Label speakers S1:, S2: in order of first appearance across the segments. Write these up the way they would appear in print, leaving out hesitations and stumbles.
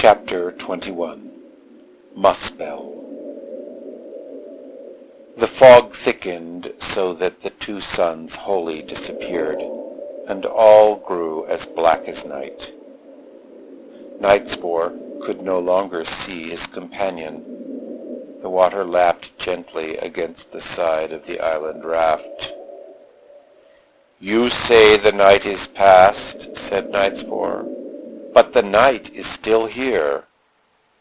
S1: Chapter 21 Muspel. The fog thickened so that the two suns wholly disappeared, and all grew as black as night. Nightspore could no longer see his companion. The water lapped gently against the side of the island raft. "You say the night is past," said Nightspore, "but the night is still here.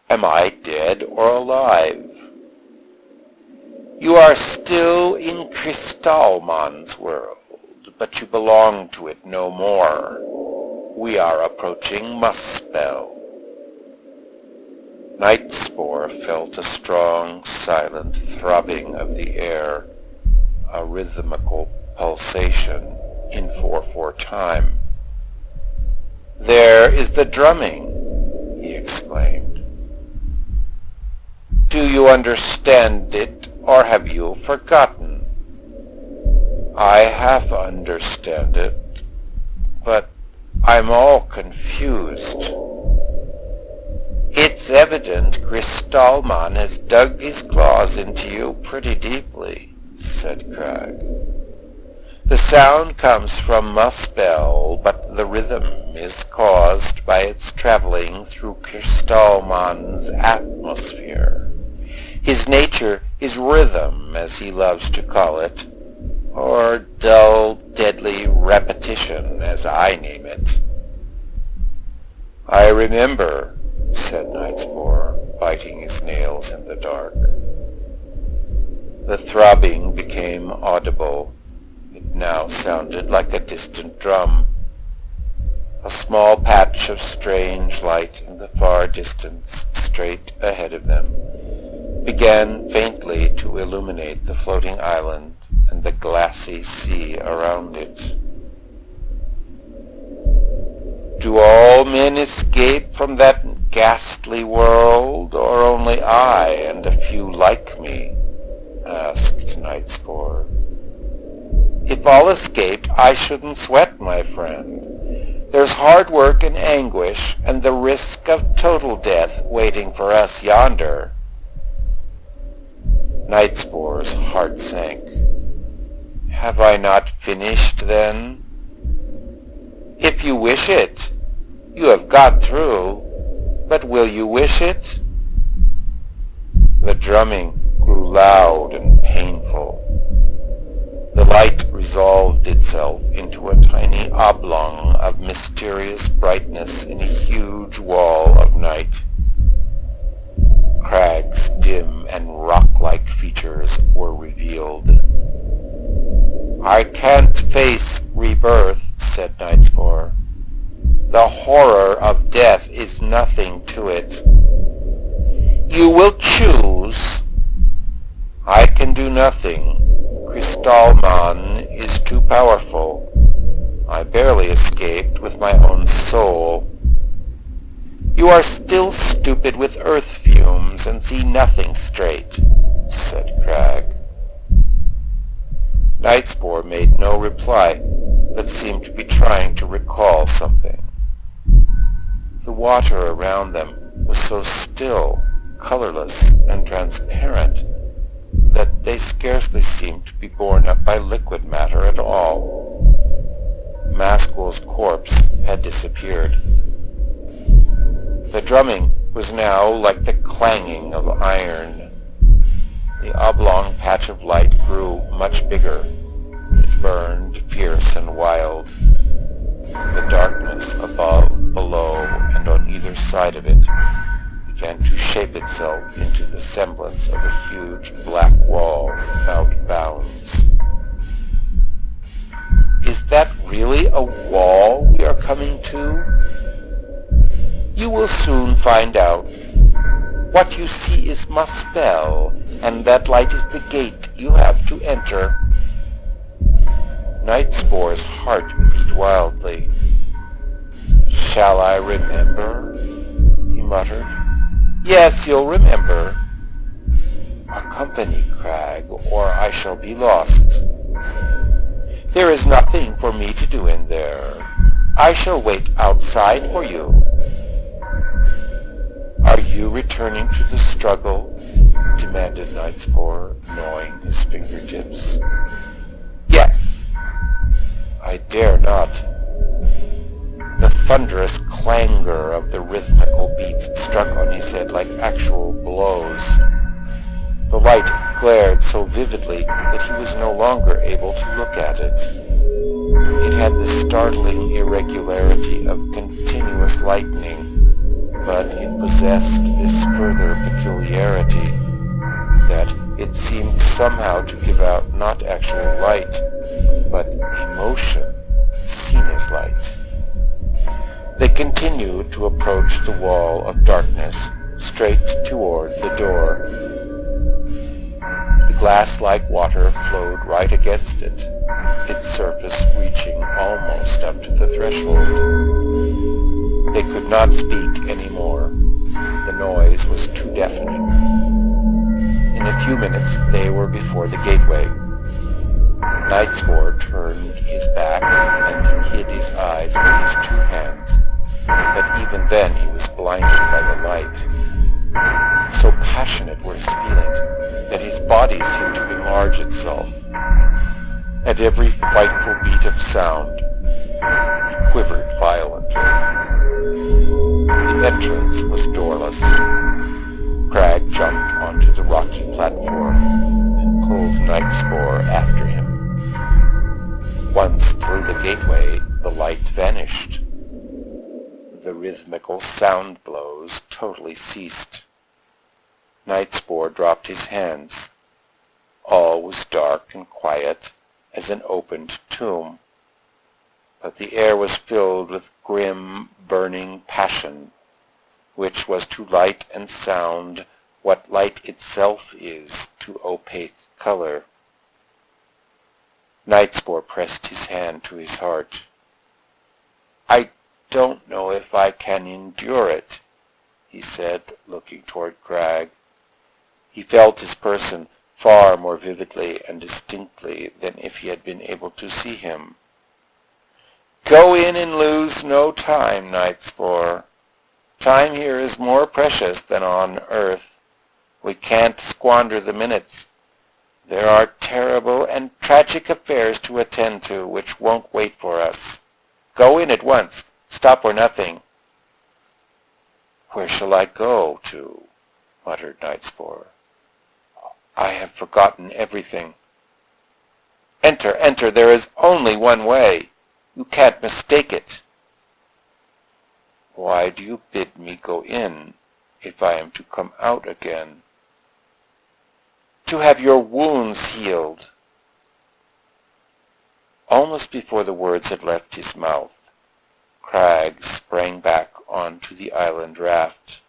S1: Am I dead or alive?" "You are still in Kristallman's world, but you belong to it no more. We are approaching Muspel." Nightspore felt a strong, silent throbbing of the air, a rhythmical pulsation in 4/4 time. "There is the drumming," he exclaimed. "Do you understand it, or have you forgotten?" "I half understand it, but I'm all confused." "It's evident Kristallman has dug his claws into you pretty deeply," said Crag. "The sound comes from Muspel, but the rhythm is caused by its traveling through Kristallman's atmosphere. His nature is rhythm, as he loves to call it, or dull, deadly repetition, as I name it." "I remember," said Nightspore, biting his nails in the dark. The throbbing became audible. It now sounded like a distant drum. A small patch of strange light in the far distance, straight ahead of them, began faintly to illuminate the floating island and the glassy sea around it. "Do all men escape from that ghastly world, or only I and a few like me?" asked Nightspore. "If all escape, I shouldn't sweat, my friend. There's hard work and anguish, and the risk of total death waiting for us yonder." Nightspore's heart sank. "Have I not finished, then?" "If you wish it. You have got through. But will you wish it?" The drumming grew loud and painful. The light resolved itself into a tiny oblong of mysterious brightness in a huge wall of night. Crag's dim and rock-like features were revealed. "I can't face rebirth," said Nightspore. "The horror of death is nothing to it." "You will choose." "I can do nothing. Kristallman is too powerful. I barely escaped with my own soul." "You are still stupid with earth fumes and see nothing straight," said Crag. Nightspore made no reply, but seemed to be trying to recall something. The water around them was so still, colorless, and transparent that they scarcely seemed to be borne up by liquid matter at all. Muspel's corpse had disappeared. The drumming was now like the clanging of iron. The oblong patch of light grew much bigger. It burned fierce and wild. The darkness above, below, and on either side of it began to shape itself into the semblance of a huge black wall without bounds. "Is that really a wall we are coming to?" "You will soon find out. What you see is Muspel, and that light is the gate you have to enter." Nightspore's heart beat wildly. "Shall I remember?" he muttered. "Yes, you'll remember." "Accompany Crag, or I shall be lost." "There is nothing for me to do in there. I shall wait outside for you." "Are you returning to the struggle?" demanded Nightspore, gnawing his fingertips. "Yes." "I dare not." The thunderous clangor of the rhythmical beats struck on his head like actual blows. The light glared so vividly that he was no longer able to look at it. It had the startling irregularity of continuous lightning, but it possessed this further peculiarity, that it seemed somehow to give out not actual light, but emotion seen as light. They continued to approach the wall of darkness, straight toward the door. The glass-like water flowed right against it, its surface reaching almost up to the threshold. They could not speak any more. The noise was too deafening. In a few minutes they were before the gateway. Nightspore turned his back and hid his eyes with his two hands, but even then he was blinded by the light. So passionate were his feelings that his body seemed to enlarge itself. At every frightful beat of sound, he quivered violently. The entrance was doorless. Crag jumped onto the rocky platform and pulled Nightspore after him. Once through the gateway, the light vanished. The rhythmical sound blows totally ceased. Nightspore dropped his hands. All was dark and quiet as an opened tomb, but the air was filled with grim, burning passion, which was to light and sound what light itself is to opaque color. Nightspore pressed his hand to his heart. "I don't know if I can endure it," he said, looking toward Crag. He felt his person far more vividly and distinctly than if he had been able to see him. "Go in and lose no time, Nightspore. Time here is more precious than on Earth. We can't squander the minutes. There are terrible and tragic affairs to attend to which won't wait for us. Go in at once. Stop for nothing." "Where shall I go to?" muttered Nightspore. "I have forgotten everything." "Enter, enter. There is only one way. You can't mistake it." "Why do you bid me go in if I am to come out again?" "To have your wounds healed." Almost before the words had left his mouth, Crag sprang back onto the island raft.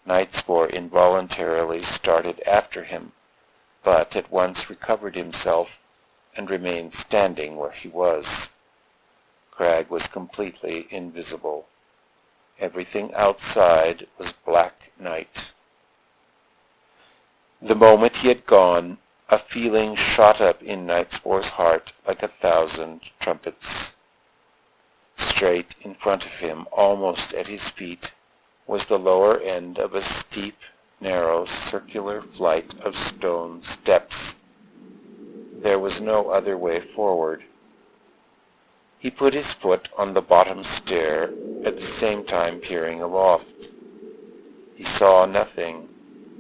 S1: Nightspore involuntarily started after him, but at once recovered himself and remained standing where he was. Crag was completely invisible. Everything outside was black night. The moment he had gone, a feeling shot up in Nightspore's heart like 1,000 trumpets. Straight in front of him, almost at his feet, was the lower end of a steep, narrow, circular flight of stone steps. There was no other way forward. He put his foot on the bottom stair, at the same time peering aloft. He saw nothing,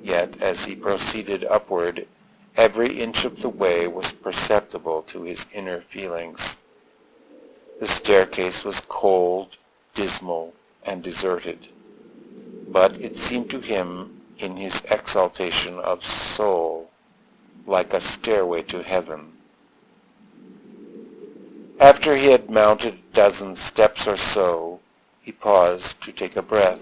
S1: yet as he proceeded upward, every inch of the way was perceptible to his inner feelings. The staircase was cold, dismal, and deserted, but it seemed to him, in his exaltation of soul, like a stairway to heaven. After he had mounted a dozen steps or so, he paused to take a breath.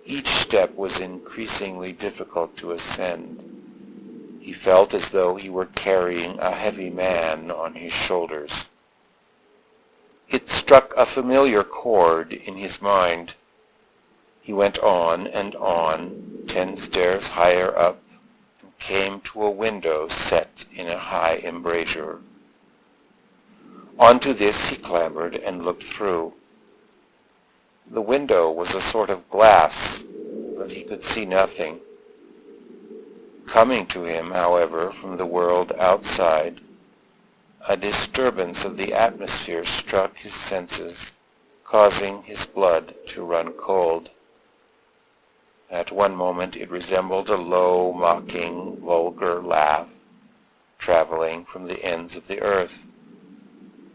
S1: Each step was increasingly difficult to ascend. He felt as though he were carrying a heavy man on his shoulders. It struck a familiar chord in his mind. He went on and on, 10 stairs higher up, and came to a window set in a high embrasure. Onto this he clambered and looked through. The window was a sort of glass, but he could see nothing. Coming to him, however, from the world outside, a disturbance of the atmosphere struck his senses, causing his blood to run cold. At one moment it resembled a low, mocking, vulgar laugh, traveling from the ends of the earth.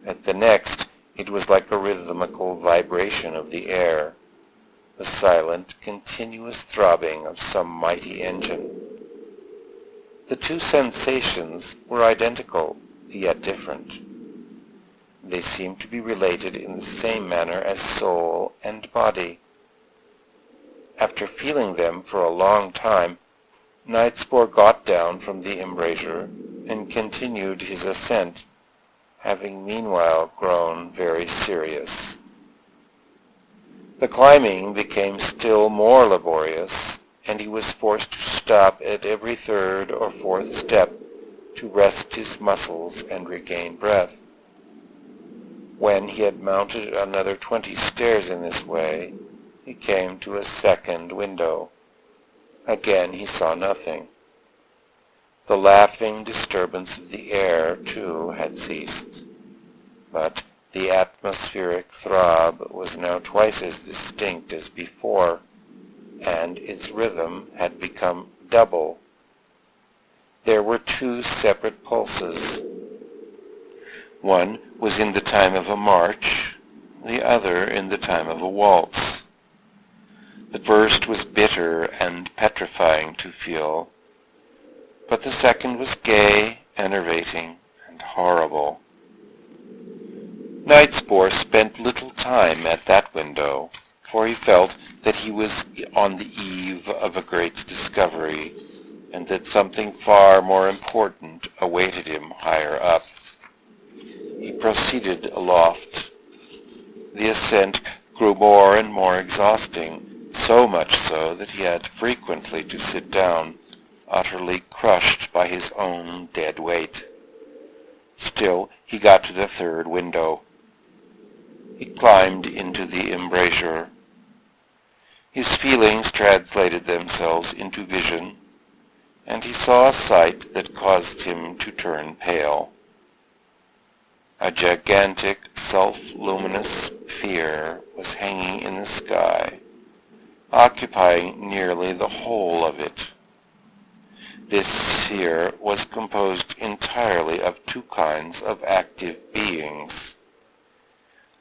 S1: At the next, it was like a rhythmical vibration of the air, the silent, continuous throbbing of some mighty engine. The two sensations were identical, yet different. They seemed to be related in the same manner as soul and body. After feeling them for a long time, Nightspore got down from the embrasure and continued his ascent, having meanwhile grown very serious. The climbing became still more laborious, and he was forced to stop at every third or fourth step to rest his muscles and regain breath. When he had mounted another 20 stairs in this way, he came to a second window. Again he saw nothing. The laughing disturbance of the air, too, had ceased, but the atmospheric throb was now twice as distinct as before, and its rhythm had become double. There were two separate pulses. One was in the time of a march, the other in the time of a waltz. The first was bitter and petrifying to feel, but the second was gay, enervating, and horrible. Nightspore spent little time at that window, for he felt that he was on the eve of a great discovery, and that something far more important awaited him higher up. He proceeded aloft. The ascent grew more and more exhausting, so much so that he had frequently to sit down, utterly crushed by his own dead weight. Still, he got to the third window. He climbed into the embrasure. His feelings translated themselves into vision, and he saw a sight that caused him to turn pale. A gigantic, self-luminous sphere was hanging in the sky, occupying nearly the whole of it. This sphere was composed entirely of two kinds of active beings.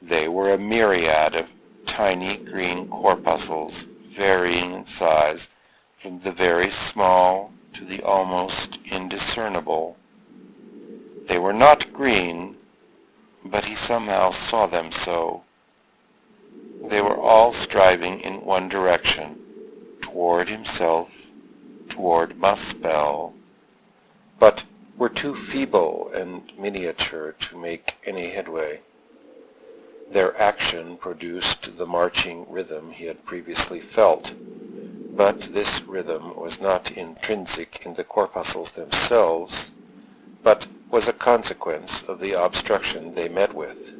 S1: They were a myriad of tiny green corpuscles, varying in size from the very small to the almost indiscernible. They were not green, but he somehow saw them so. They were all striving in one direction, toward himself, toward Muspel, but were too feeble and miniature to make any headway. Their action produced the marching rhythm he had previously felt, but this rhythm was not intrinsic in the corpuscles themselves, but was a consequence of the obstruction they met with.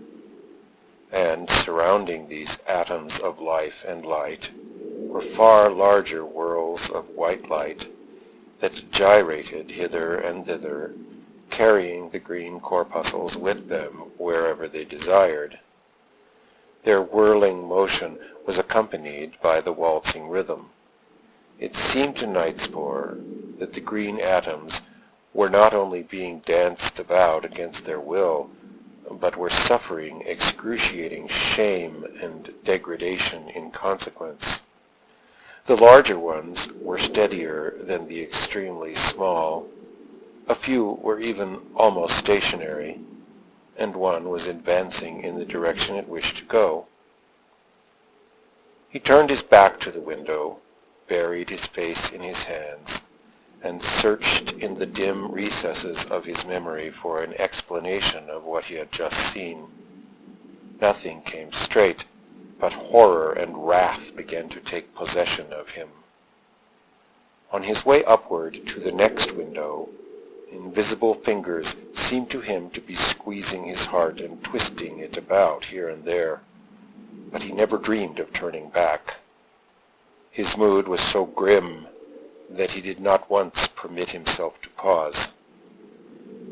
S1: And surrounding these atoms of life and light were far larger whirls of white light that gyrated hither and thither, carrying the green corpuscles with them wherever they desired. Their whirling motion was accompanied by the waltzing rhythm. It seemed to Nightspore that the green atoms were not only being danced about against their will, but were suffering excruciating shame and degradation in consequence. The larger ones were steadier than the extremely small. A few were even almost stationary, and one was advancing in the direction it wished to go. He turned his back to the window, buried his face in his hands, and searched in the dim recesses of his memory for an explanation of what he had just seen. Nothing came straight, but horror and wrath began to take possession of him. On his way upward to the next window, invisible fingers seemed to him to be squeezing his heart and twisting it about here and there. but he never dreamed of turning back. His mood was so grim that he did not once permit himself to pause.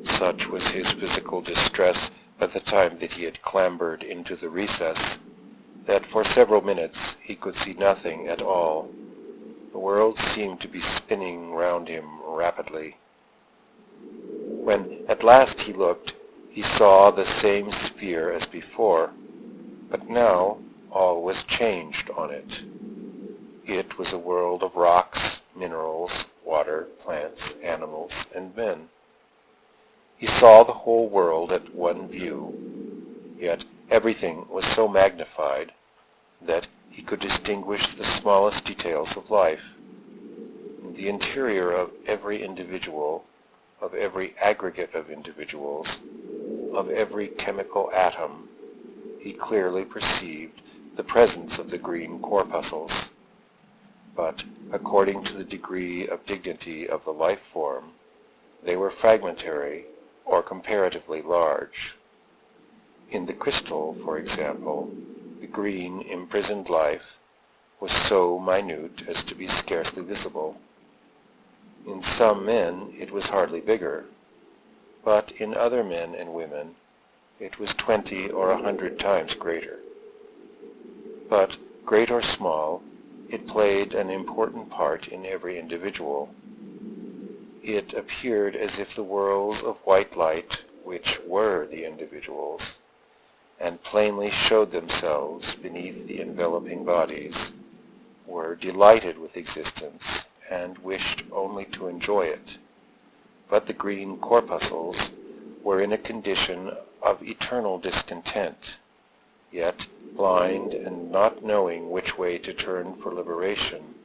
S1: Such was his physical distress by the time that he had clambered into the recess, that for several minutes he could see nothing at all. The world seemed to be spinning round him rapidly. When at last he looked, he saw the same sphere as before, but now all was changed on it. It was a world of rocks, minerals, water, plants, animals, and men. He saw the whole world at one view, yet everything was so magnified that he could distinguish the smallest details of life. In the interior of every individual, of every aggregate of individuals, of every chemical atom, he clearly perceived the presence of the green corpuscles. But according to the degree of dignity of the life form, they were fragmentary or comparatively large. In the crystal, for example, the green imprisoned life was so minute as to be scarcely visible. In some men it was hardly bigger, but in other men and women it was 20 or 100 times greater. But, great or small, it played an important part in every individual. It appeared as if the whirls of white light, which were the individuals, and plainly showed themselves beneath the enveloping bodies, were delighted with existence and wished only to enjoy it. But the green corpuscles were in a condition of eternal discontent, yet blind and not knowing which way to turn for liberation,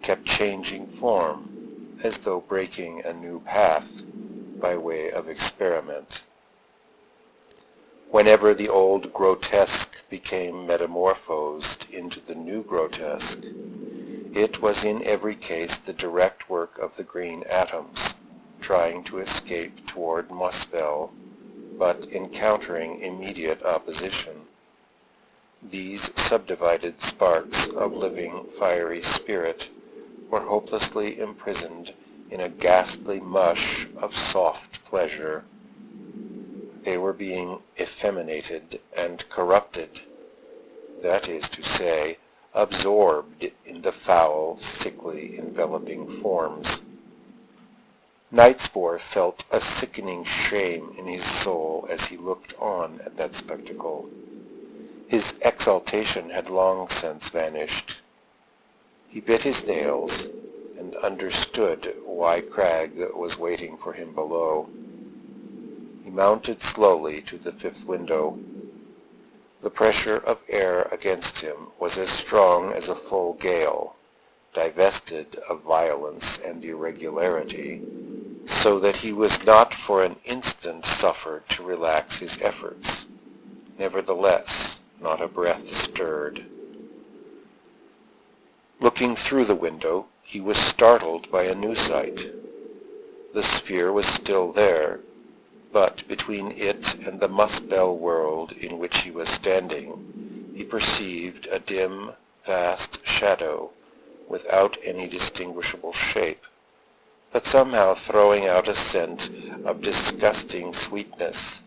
S1: kept changing form as though breaking a new path by way of experiment. Whenever the old grotesque became metamorphosed into the new grotesque, it was in every case the direct work of the green atoms, trying to escape toward Muspel, but encountering immediate opposition. These subdivided sparks of living, fiery spirit were hopelessly imprisoned in a ghastly mush of soft pleasure. They were being effeminated and corrupted, that is to say, absorbed in the foul, sickly, enveloping forms. Nightspore felt a sickening shame in his soul as he looked on at that spectacle. His exaltation had long since vanished. He bit his nails and understood why Cragg was waiting for him below. He mounted slowly to the fifth window. The pressure of air against him was as strong as a full gale, divested of violence and irregularity, so that he was not for an instant suffered to relax his efforts. Nevertheless, not a breath stirred. Looking through the window, he was startled by a new sight. The sphere was still there, but between it and the Muspel world in which he was standing, he perceived a dim, vast shadow without any distinguishable shape, but somehow throwing out a scent of disgusting sweetness.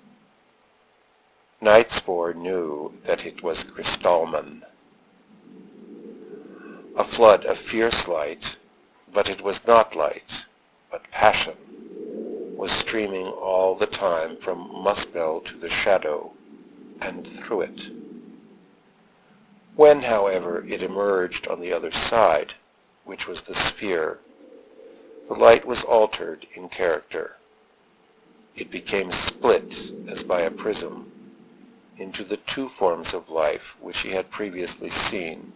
S1: Nightspore knew that it was Crystalman. A flood of fierce light, but it was not light, but passion, was streaming all the time from Muspel to the shadow, and through it. When, however, it emerged on the other side, which was the sphere, the light was altered in character. It became split, as by a prism, into the two forms of life which he had previously seen,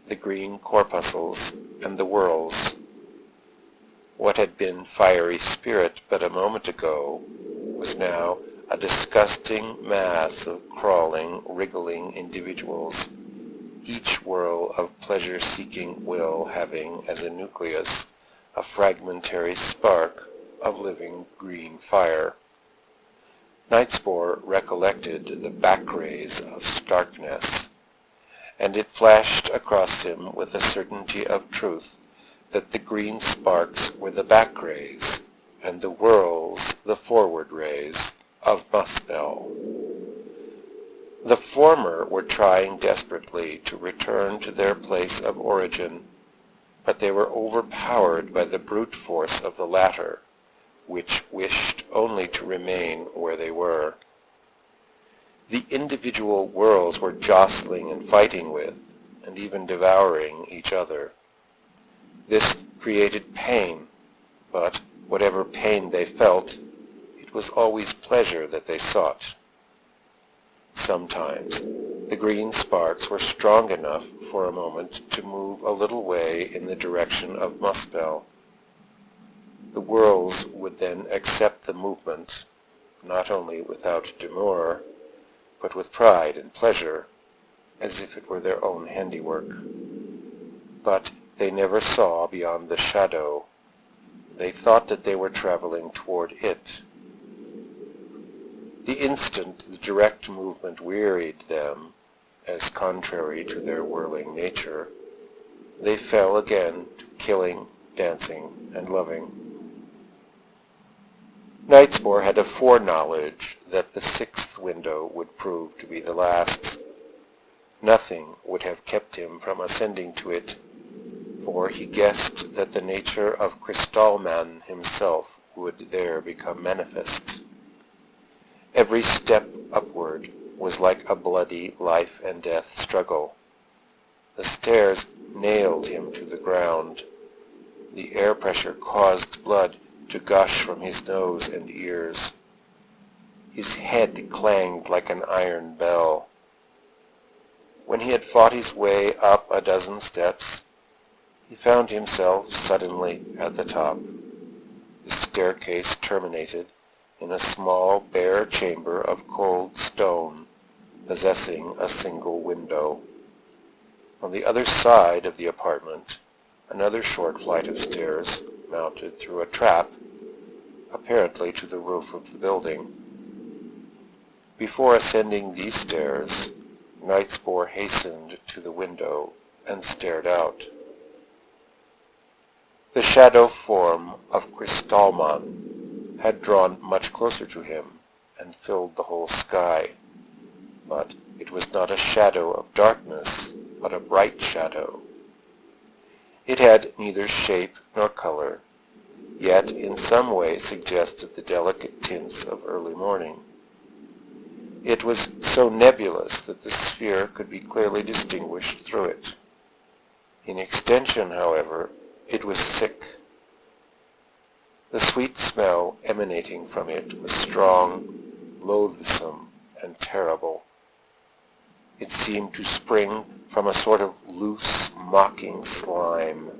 S1: the green corpuscles and the whirls. What had been fiery spirit but a moment ago was now a disgusting mass of crawling, wriggling individuals, each whirl of pleasure-seeking will having as a nucleus a fragmentary spark of living green fire. Nightspore recollected the back rays of Starkness and it flashed across him with a certainty of truth that the green sparks were the back rays, and the whirls the forward rays of Muspel. The former were trying desperately to return to their place of origin, but they were overpowered by the brute force of the latter, which wished only to remain where they were. The individual worlds were jostling and fighting with, and even devouring each other. This created pain, but whatever pain they felt, it was always pleasure that they sought. Sometimes the green sparks were strong enough for a moment to move a little way in the direction of Muspel. The whirls would then accept the movement, not only without demur, but with pride and pleasure, as if it were their own handiwork. But they never saw beyond the shadow. They thought that they were traveling toward it. The instant the direct movement wearied them, as contrary to their whirling nature, they fell again to killing, dancing, and loving. Knightspore had a foreknowledge that the sixth window would prove to be the last. Nothing would have kept him from ascending to it, for he guessed that the nature of Kristallman himself would there become manifest. Every step upward was like a bloody life and death struggle. The stairs nailed him to the ground. The air pressure caused blood to gush from his nose and ears. His head clanged like an iron bell. When he had fought his way up a dozen steps, he found himself suddenly at the top. The staircase terminated in a small bare chamber of cold stone, possessing a single window. On the other side of the apartment, another short flight of stairs mounted through a trap, apparently to the roof of the building. Before ascending these stairs, Knightspore hastened to the window and stared out. The shadow form of Kristallman had drawn much closer to him and filled the whole sky, but it was not a shadow of darkness, but a bright shadow. It had neither shape nor color, yet in some way suggested the delicate tints of early morning. It was so nebulous that the sphere could be clearly distinguished through it. In extension, however, it was thick. The sweet smell emanating from it was strong, loathsome, and terrible. It seemed to spring from a sort of loose, mocking slime,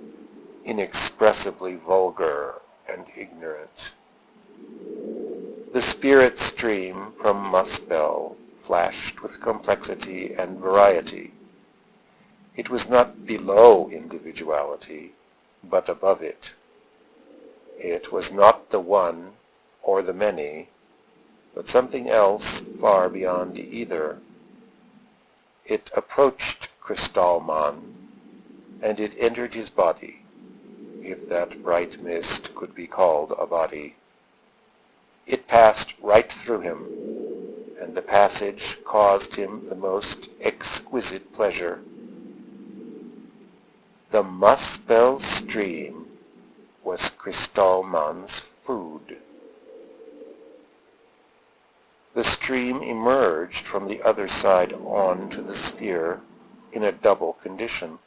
S1: inexpressibly vulgar and ignorant. The spirit stream from Muspel flashed with complexity and variety. It was not below individuality, but above it. It was not the one or the many, but something else far beyond either. It approached Kristallman, and it entered his body, if that bright mist could be called a body. It passed right through him, and the passage caused him the most exquisite pleasure. The Muspel stream was Kristallman's food. The stream emerged from the other side onto the sphere in a double condition.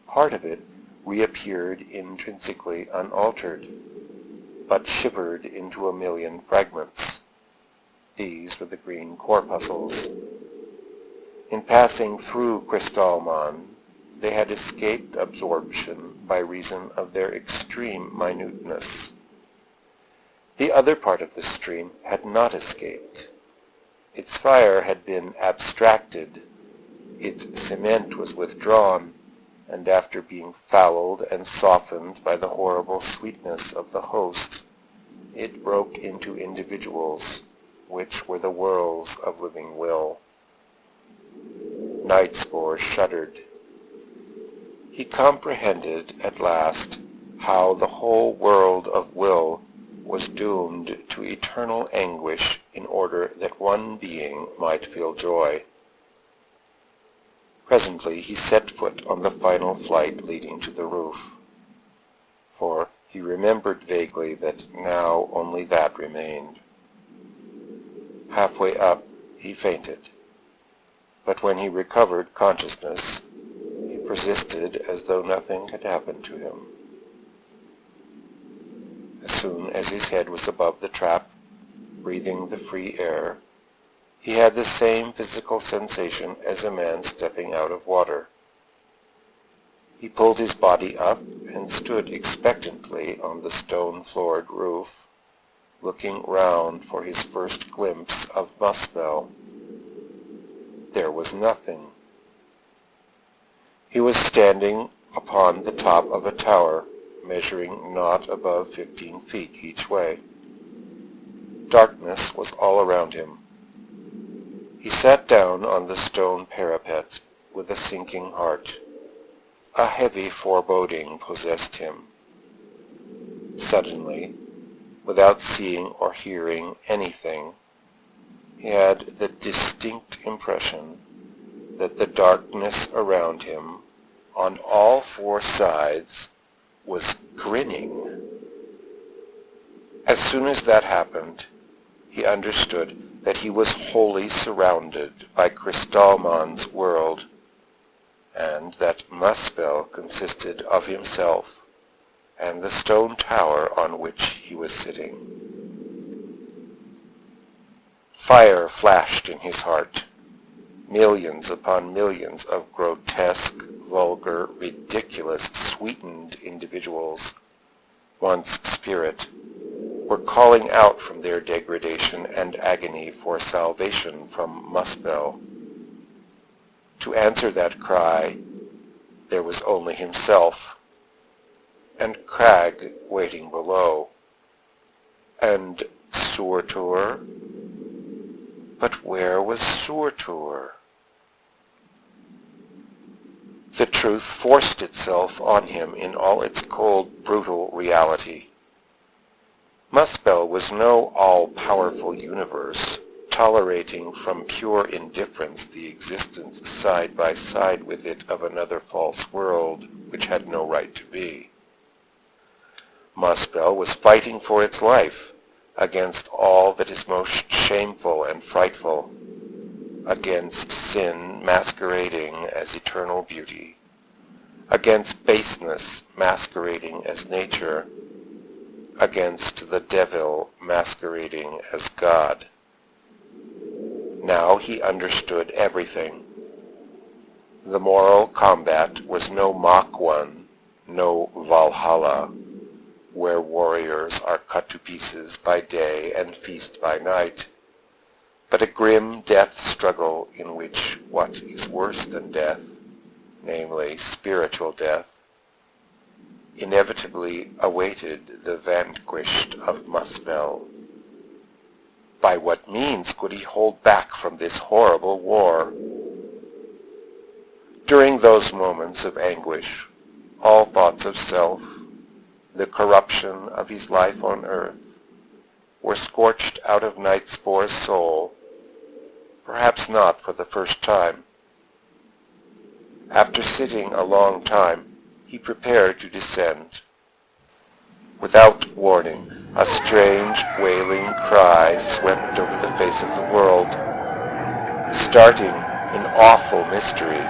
S1: Part of it reappeared intrinsically unaltered, but shivered into a million fragments. These were the green corpuscles. In passing through Kristallman, they had escaped absorption by reason of their extreme minuteness. The other part of the stream had not escaped. Its fire had been abstracted, its cement was withdrawn, and after being fouled and softened by the horrible sweetness of the host, it broke into individuals, which were the whirls of living will. Nightspore shuddered. He comprehended at last how the whole world of will was doomed to eternal anguish in order that one being might feel joy. Presently he set foot on the final flight leading to the roof, for he remembered vaguely that now only that remained. Halfway up he fainted, but when he recovered consciousness, he persisted as though nothing had happened to him. As soon as his head was above the trap, breathing the free air, he had the same physical sensation as a man stepping out of water. He pulled his body up and stood expectantly on the stone-floored roof, looking round for his first glimpse of Muspel. There was nothing. He was standing upon the top of a tower, measuring not above 15 feet each way. Darkness was all around him. He sat down on the stone parapet with a sinking heart. A heavy foreboding possessed him. Suddenly, without seeing or hearing anything, he had the distinct impression that the darkness around him, on all four sides, was grinning. As soon as that happened, he understood that he was wholly surrounded by Kristallman's world, and that Muspel consisted of himself and the stone tower on which he was sitting. Fire flashed in his heart. Millions upon millions of grotesque, vulgar, ridiculous, sweetened individuals, once spirit, were calling out from their degradation and agony for salvation from Muspel. To answer that cry, there was only himself, and Crag waiting below, and Surtur. But where was Surtur? The truth forced itself on him in all its cold, brutal reality. Muspel was no all-powerful universe, tolerating from pure indifference the existence side by side with it of another false world which had no right to be. Muspel was fighting for its life against all that is most shameful and frightful, against sin masquerading as eternal beauty, against baseness masquerading as nature, against the devil masquerading as God. Now he understood everything. The moral combat was no mock one, no Valhalla, where warriors are cut to pieces by day and feast by night, but a grim death struggle in which what is worse than death, namely spiritual death, inevitably awaited the vanquished of Muspel. By what means could he hold back from this horrible war? During those moments of anguish, all thoughts of self, the corruption of his life on earth, were scorched out of Nightspore's soul, perhaps not for the first time. After sitting a long time, he prepared to descend. Without warning, a strange, wailing cry swept over the face of the world. Starting in awful mystery,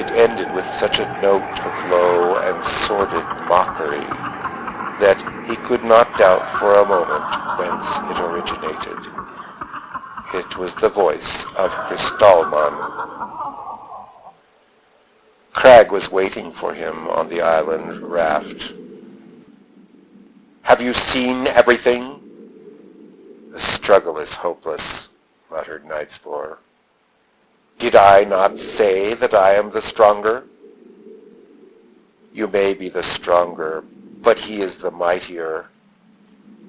S1: it ended with such a note of low and sordid mockery that he could not doubt for a moment whence it originated. It was the voice of Kristallman. Crag was waiting for him on the island raft. "Have you seen everything?" "The struggle is hopeless," muttered Nightspore. "Did I not say that I am the stronger?" "You may be the stronger, but he is the mightier."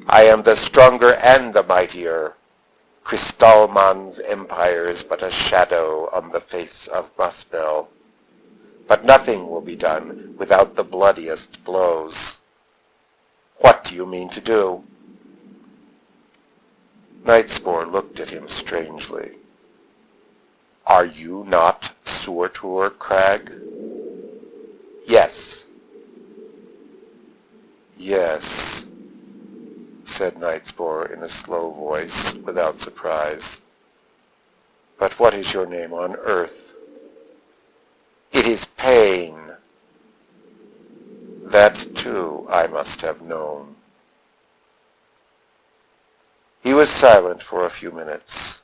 S1: "I am the stronger and the mightier." Kristallman's empire is but a shadow on the face of Muspel. But nothing will be done without the bloodiest blows. What do you mean to do? Nightspore looked at him strangely. Are you not Surtur Crag? Yes. Yes, said Nightspore in a slow voice, without surprise. But what is your name on Earth? It is Pain. That, too, I must have known. He was silent for a few minutes.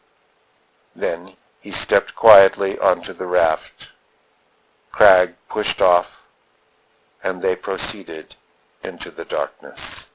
S1: Then he stepped quietly onto the raft. Crag pushed off, and they proceeded into the darkness.